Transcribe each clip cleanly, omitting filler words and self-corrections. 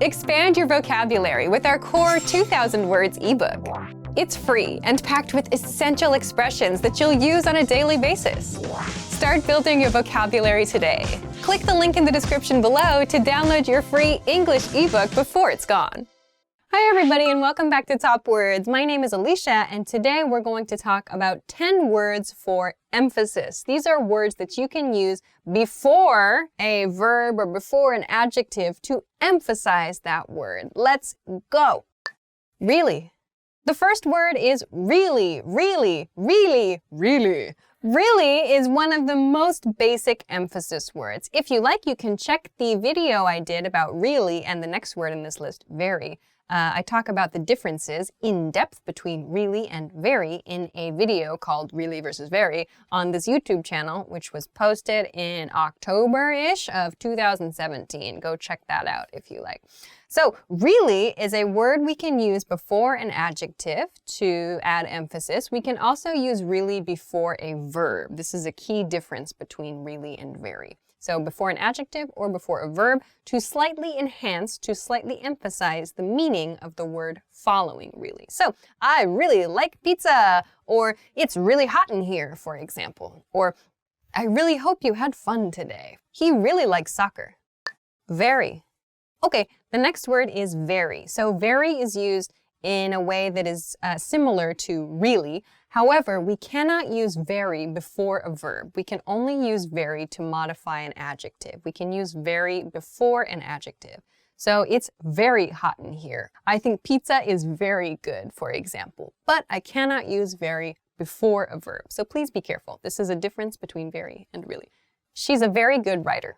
Expand your vocabulary with our core 2,000 words ebook. It's free and packed with essential expressions that you'll use on a daily basis. Start building your vocabulary today. Click the link in the description below to download your free English ebook before it's gone. Hi everybody and welcome back to Top Words. My name is Alicia and today we're going to talk about 10 words for emphasis. These are words that you can use before a verb or before an adjective to emphasize that word. Let's go. Really. The first word is really, really, really, really. Really is one of the most basic emphasis words. If you like, you can check the video I did about really and the next word in this list, very. I talk about the differences in depth between really and very in a video called Really versus Very on this YouTube channel, which was posted in October-ish of 2017. Go check that out if you like. So really is a word we can use before an adjective to add emphasis. We can also use really before a verb. This is a key difference between really and very. So before an adjective or before a verb to slightly enhance, to slightly emphasize the meaning of the word following really. So I really like pizza, or it's really hot in here, for example. Or I really hope you had fun today. He really likes soccer. Very. Okay, the next word is very. So very is used in a way that is similar to really. However, we cannot use very before a verb. We can only use very to modify an adjective. We can use very before an adjective. So it's very hot in here. I think pizza is very good, for example. But I cannot use very before a verb. So please be careful. This is a difference between very and really. She's a very good writer.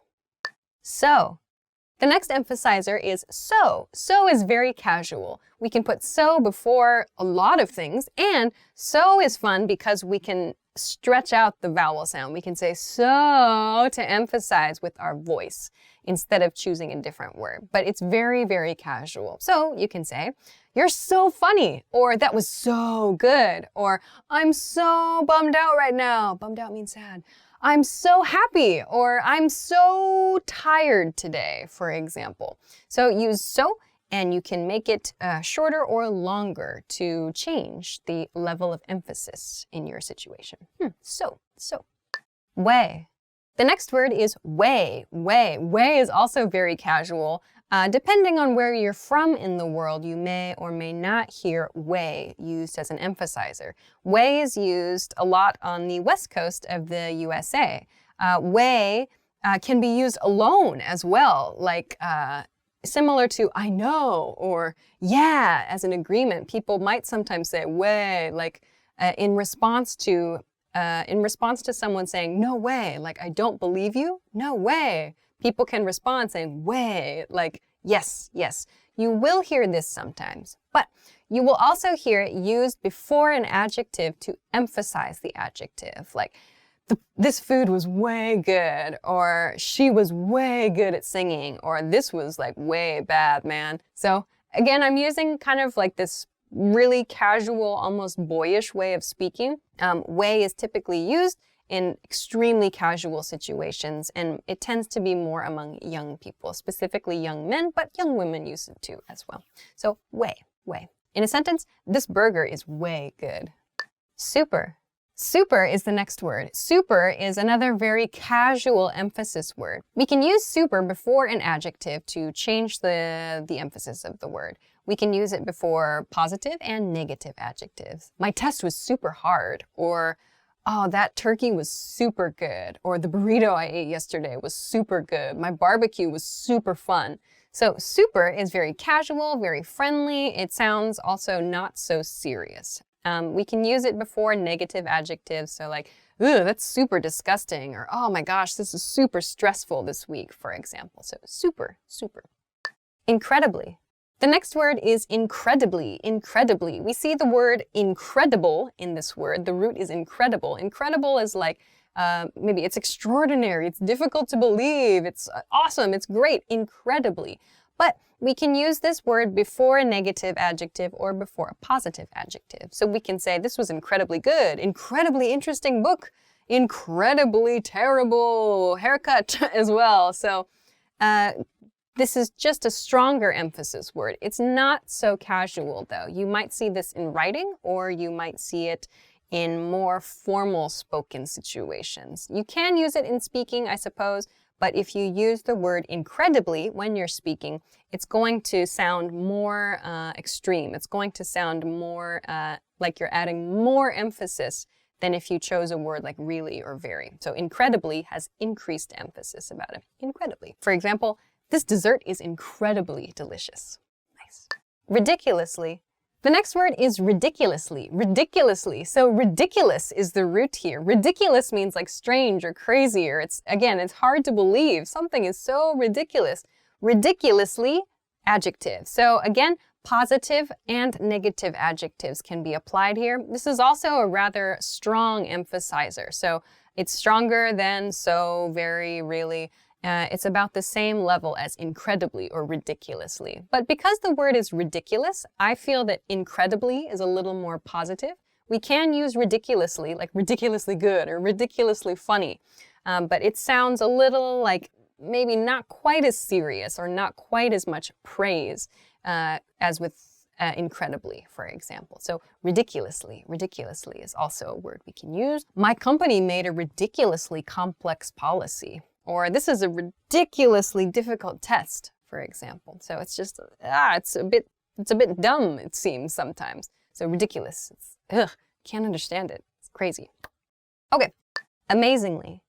So. The next emphasizer is so. So is very casual. We can put so before a lot of things, and so is fun because we can stretch out the vowel sound. We can say so to emphasize with our voice instead of choosing a different word. But it's very, very casual. So you can say, you're so funny, or that was so good, or I'm so bummed out right now. Bummed out means sad. I'm so happy, or I'm so tired today, for example. So use so, and you can make it shorter or longer to change the level of emphasis in your situation. So. Way. The next word is way. Way is also very casual. Depending on where you're from in the world, you may or may not hear way used as an emphasizer. Way is used a lot on the west coast of the USA. Way can be used alone as well, like similar to I know or yeah as an agreement. People might sometimes say way, like in response to someone saying no way, like I don't believe you, no way. People can respond saying way, like yes, yes. You will hear this sometimes, but you will also hear it used before an adjective to emphasize the adjective, like this food was way good, or she was way good at singing, or this was like way bad, man. So again, I'm using kind of like this really casual, almost boyish way of speaking. Way is typically used in extremely casual situations, and it tends to be more among young people, specifically young men, but young women use it too as well. So way. In a sentence, this burger is way good. Super. Super is the next word. Super is another very casual emphasis word. We can use super before an adjective to change the emphasis of the word. We can use it before positive and negative adjectives. My test was super hard, or oh, that turkey was super good, or the burrito I ate yesterday was super good. My barbecue was super fun. So super is very casual, very friendly. It sounds also not so serious. We can use it before negative adjectives, so like, ooh, that's super disgusting, or oh my gosh, this is super stressful this week, for example. So super. Incredibly. The next word is incredibly. We see the word incredible in this word. The root is incredible. Incredible is like, maybe it's extraordinary, it's difficult to believe, it's awesome, it's great, incredibly. But we can use this word before a negative adjective or before a positive adjective. So we can say, this was incredibly good, incredibly interesting book, incredibly terrible haircut as well. So This is just a stronger emphasis word. It's not so casual, though. You might see this in writing, or you might see it in more formal spoken situations. You can use it in speaking, I suppose, but if you use the word incredibly when you're speaking, it's going to sound more extreme. It's going to sound more like you're adding more emphasis than if you chose a word like really or very. So incredibly has increased emphasis about it. Incredibly. For example, this dessert is incredibly delicious. Nice. Ridiculously. The next word is ridiculously. Ridiculously. So ridiculous is the root here. Ridiculous means like strange or crazy, or it's hard to believe. Something is so ridiculous. Ridiculously, adjective. So again, positive and negative adjectives can be applied here. This is also a rather strong emphasizer. So it's stronger than so, very, really. It's about the same level as incredibly or ridiculously. But because the word is ridiculous, I feel that incredibly is a little more positive. We can use ridiculously, like ridiculously good or ridiculously funny, but it sounds a little like maybe not quite as serious or not quite as much praise as with incredibly, for example. So ridiculously is also a word we can use. My company made a ridiculously complex policy. Or this is a ridiculously difficult test, for example. So it's just, it's a bit dumb, it seems sometimes. So ridiculous, can't understand it. It's crazy. Okay, amazingly.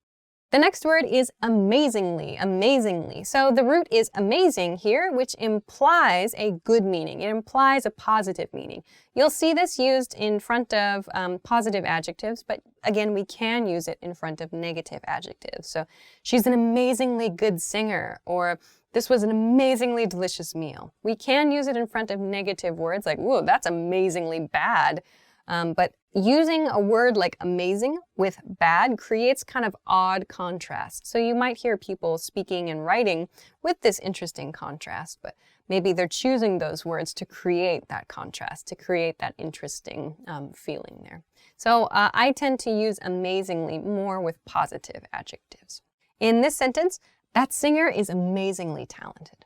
The next word is amazingly, amazingly. So the root is amazing here, which implies a good meaning. It implies a positive meaning. You'll see this used in front of positive adjectives, but again, we can use it in front of negative adjectives. So she's an amazingly good singer, or this was an amazingly delicious meal. We can use it in front of negative words like, whoa, that's amazingly bad. But using a word like amazing with bad creates kind of odd contrast. So you might hear people speaking and writing with this interesting contrast, but maybe they're choosing those words to create that contrast, to create that interesting feeling there. So I tend to use amazingly more with positive adjectives. In this sentence, that singer is amazingly talented.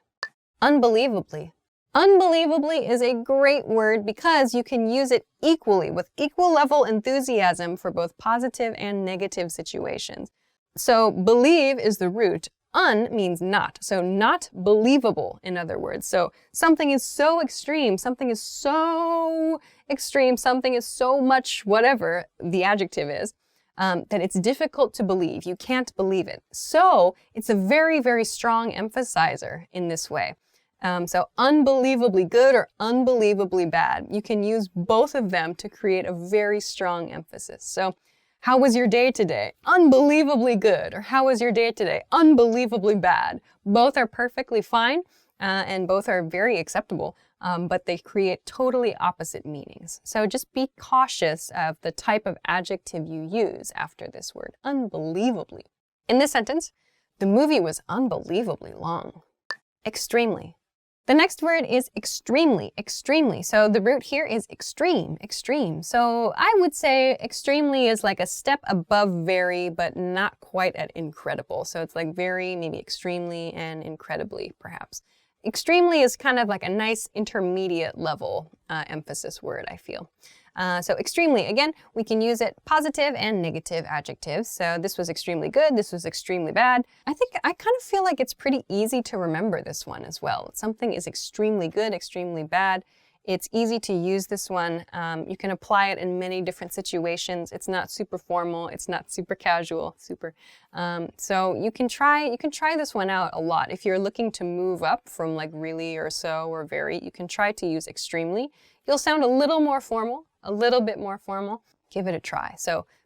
Unbelievably. Unbelievably is a great word because you can use it equally with equal level enthusiasm for both positive and negative situations. So believe is the root. Un means not. So not believable, in other words. So something is so extreme, something is so extreme, something is so much whatever the adjective is, that it's difficult to believe. You can't believe it. So it's a very, very strong emphasizer in this way. So unbelievably good or unbelievably bad. You can use both of them to create a very strong emphasis. So how was your day today? Unbelievably good. Or how was your day today? Unbelievably bad. Both are perfectly fine and both are very acceptable, but they create totally opposite meanings. So just be cautious of the type of adjective you use after this word, unbelievably. In this sentence, the movie was unbelievably long. Extremely. The next word is extremely, extremely. So the root here is extreme, extreme. So I would say extremely is like a step above very, but not quite at incredible. So it's like very, maybe extremely and incredibly, perhaps. Extremely is kind of like a nice intermediate level emphasis word, I feel. So extremely, again, we can use it positive and negative adjectives. So this was extremely good, this was extremely bad. I kind of feel like it's pretty easy to remember this one as well. Something is extremely good, extremely bad. It's easy to use this one. You can apply it in many different situations. It's not super formal, it's not super casual, so you can try this one out a lot. If you're looking to move up from like really or so or very, you can try to use extremely. You'll sound a little more formal, a little bit more formal. Give it a try.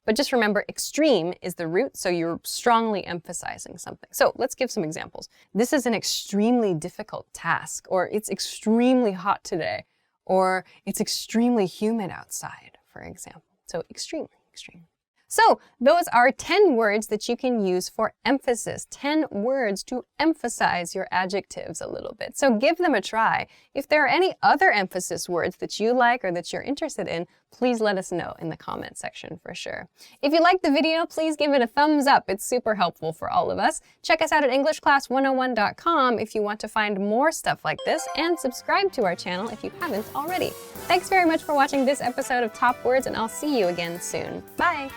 But just remember, extreme is the root, so you're strongly emphasizing something. So let's give some examples. This is an extremely difficult task, or it's extremely hot today, or it's extremely humid outside, for example. So extremely, extreme. So those are 10 words that you can use for emphasis, 10 words to emphasize your adjectives a little bit. So give them a try. If there are any other emphasis words that you like or that you're interested in, please let us know in the comment section for sure. If you liked the video, please give it a thumbs up. It's super helpful for all of us. Check us out at EnglishClass101.com if you want to find more stuff like this, and subscribe to our channel if you haven't already. Thanks very much for watching this episode of Top Words, and I'll see you again soon. Bye!